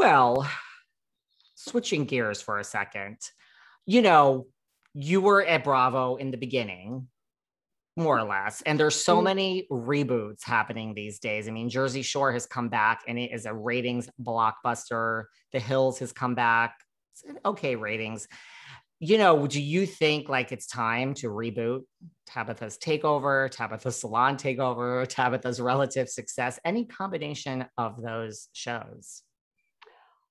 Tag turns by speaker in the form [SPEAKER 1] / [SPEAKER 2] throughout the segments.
[SPEAKER 1] Well, switching gears for a second, you know, you were at Bravo in the beginning, more or less, and there's so many reboots happening these days. I mean, Jersey Shore has come back and it is a ratings blockbuster. The Hills has come back. It's okay ratings. You know, do you think like it's time to reboot Tabatha's Takeover, Tabatha's Salon Takeover, Tabatha's Relative Success, any combination of those shows?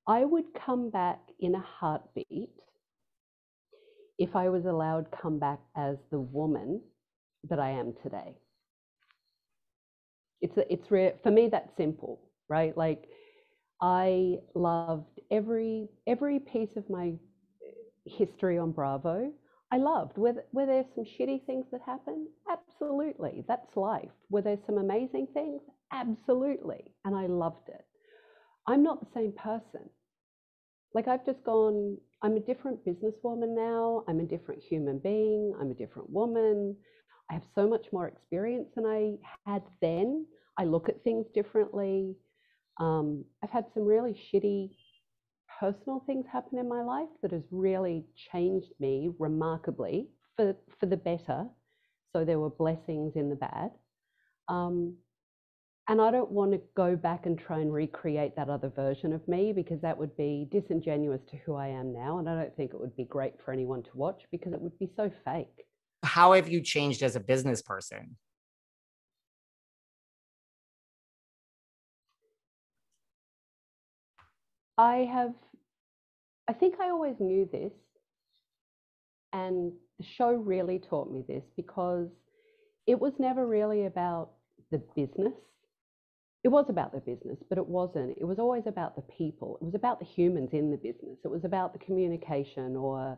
[SPEAKER 2] I would come back in a heartbeat if I was allowed to come back as the woman that I am today. For me, that's simple, right? Like, I loved every piece of my history on Bravo. I loved. Were there some shitty things that happened? Absolutely. That's life. Were there some amazing things? Absolutely. And I loved it. I'm not the same person. Like, I've just gone, I'm a different businesswoman now. I'm a different human being. I'm a different woman. I have so much more experience than I had then. I look at things differently. I've had some really shitty personal things happen in my life that has really changed me remarkably for the better. So there were blessings in the bad. And I don't want to go back and try and recreate that other version of me, because that would be disingenuous to who I am now. And I don't think it would be great for anyone to watch, because it would be so fake.
[SPEAKER 1] How have you changed as a business person?
[SPEAKER 2] I think I always knew this, and the show really taught me this, because it was never really about the business. It was about the business, but it wasn't. It was always about the people. It was about the humans in the business. It was about the communication, or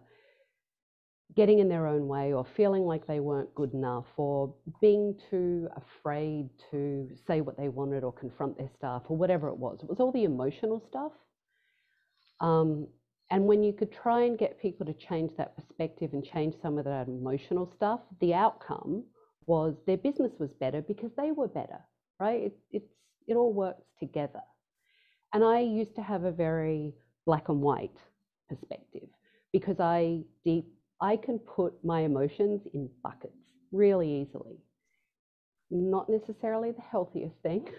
[SPEAKER 2] getting in their own way, or feeling like they weren't good enough, or being too afraid to say what they wanted or confront their staff, or whatever it was. It was all the emotional stuff. And when you could try and get people to change that perspective and change some of that emotional stuff, the outcome was their business was better because they were better, right? It all works together. And I used to have a very black and white perspective, because I can put my emotions in buckets really easily. Not necessarily the healthiest thing,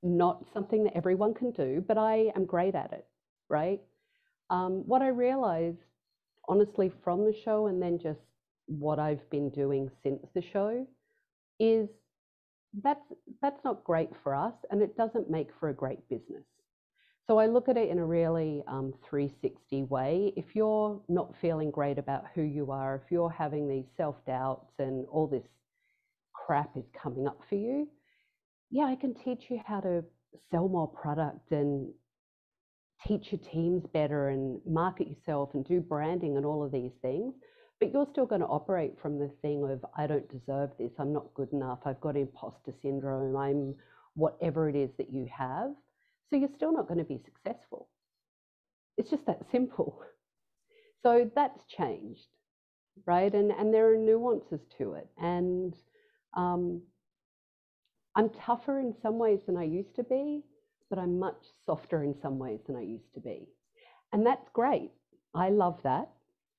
[SPEAKER 2] not something that everyone can do, but I am great at it, right? What I realized, honestly, from the show, and then just what I've been doing since the show, is that's not great for us, and it doesn't make for a great business. So I look at it in a really 360 way. If you're not feeling great about who you are, if you're having these self-doubts and all this crap is coming up for you, yeah, I can teach you how to sell more product and teach your teams better and market yourself and do branding and all of these things. But you're still going to operate from the thing of, I don't deserve this, I'm not good enough, I've got imposter syndrome, I'm whatever it is that you have. So you're still not going to be successful. It's just that simple. So that's changed, right? And there are nuances to it. And I'm tougher in some ways than I used to be, but I'm much softer in some ways than I used to be. And that's great. I love that.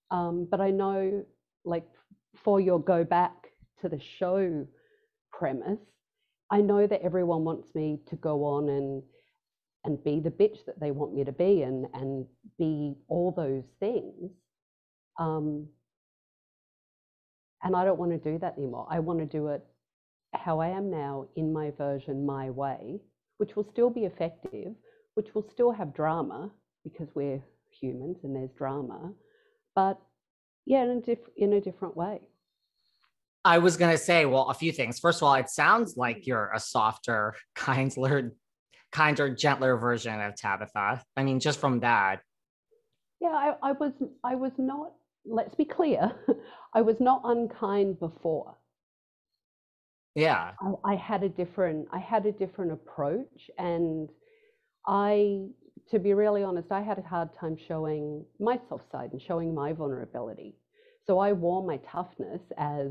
[SPEAKER 2] But I know, like, for your go back to the show premise, I know that everyone wants me to go on and be the bitch that they want me to be, and be all those things. And I don't want to do that anymore. I want to do it how I am now, in my version, my way, which will still be effective, which will still have drama, because we're humans and there's drama, but yeah, in a different way.
[SPEAKER 1] I was going to say, well, a few things. First of all, it sounds like you're a softer, kinder, gentler version of Tabatha. I mean, just from that.
[SPEAKER 2] Yeah, I was not, let's be clear, I was not unkind before.
[SPEAKER 1] Yeah.
[SPEAKER 2] I had a different approach, and to be really honest, I had a hard time showing my soft side and showing my vulnerability. So I wore my toughness as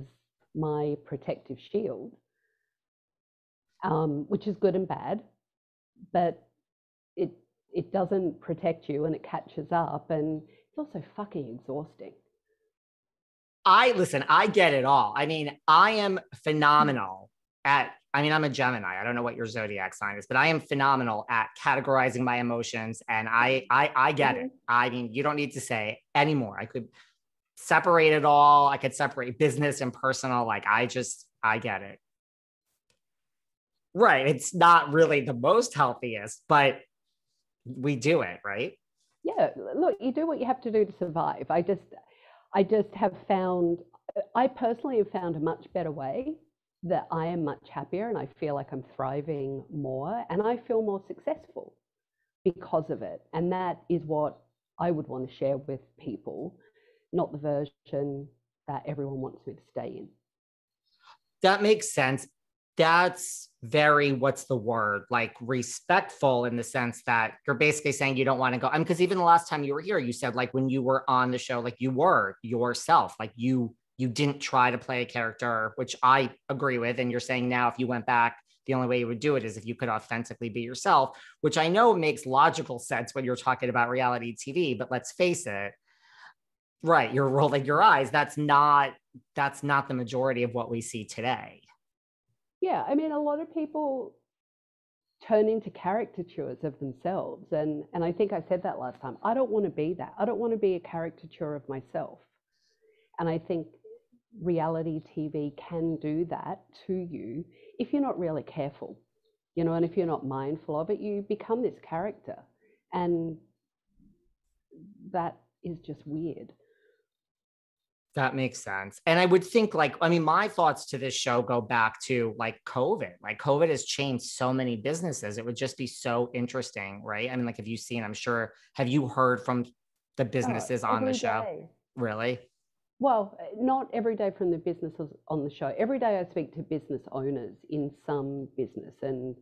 [SPEAKER 2] my protective shield, which is good and bad, but it doesn't protect you and it catches up, and it's also fucking exhausting.
[SPEAKER 1] Listen, I get it all. I mean, I am phenomenal I'm a Gemini. I don't know what your zodiac sign is, but I am phenomenal at categorizing my emotions. And I get it. I mean, you don't need to say anymore. I could separate it all. I could separate business and personal. Like, I get it. Right. It's not really the most healthiest, but we do it, right?
[SPEAKER 2] Yeah. Look, you do what you have to do to survive. I just have found, I personally have found a much better way that I am much happier and I feel like I'm thriving more and I feel more successful because of it. And that is what I would want to share with people, not the version that everyone wants me to stay in.
[SPEAKER 1] That makes sense. That's very, what's the word? Like, respectful, in the sense that you're basically saying you don't want to go. I mean, because even the last time you were here, you said, like, when you were on the show, like, you were yourself, like you didn't try to play a character, which I agree with. And you're saying now, if you went back, the only way you would do it is if you could authentically be yourself, which I know makes logical sense when you're talking about reality TV. But let's face it, right, you're rolling your eyes. That's not the majority of what we see today.
[SPEAKER 2] Yeah, I mean, a lot of people turn into caricatures of themselves. And I think I said that last time. I don't want to be that. I don't want to be a caricature of myself. And I think reality TV can do that to you if you're not really careful, and if you're not mindful of it, you become this character. And that is just weird.
[SPEAKER 1] That makes sense. And I would think, like, I mean, my thoughts to this show go back to like COVID. Like, COVID has changed so many businesses. It would just be so interesting, right? I mean, like, have you seen, I'm sure, have you heard from the businesses on the show?
[SPEAKER 2] Day.
[SPEAKER 1] Really?
[SPEAKER 2] Well, not every day from the businesses on the show. Every day I speak to business owners in some business. And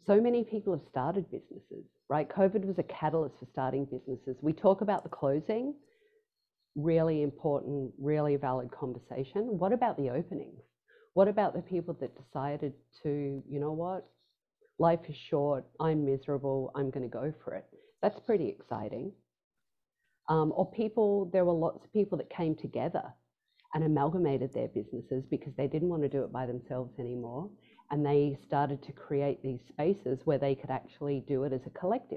[SPEAKER 2] so many people have started businesses, right? COVID was a catalyst for starting businesses. We talk about the closing. Really important, really valid conversation. What about the openings? What about the people that decided to, you know what, life is short, I'm miserable, I'm going to go for it? That's pretty exciting. There were lots of people that came together and amalgamated their businesses because they didn't want to do it by themselves anymore. And they started to create these spaces where they could actually do it as a collective.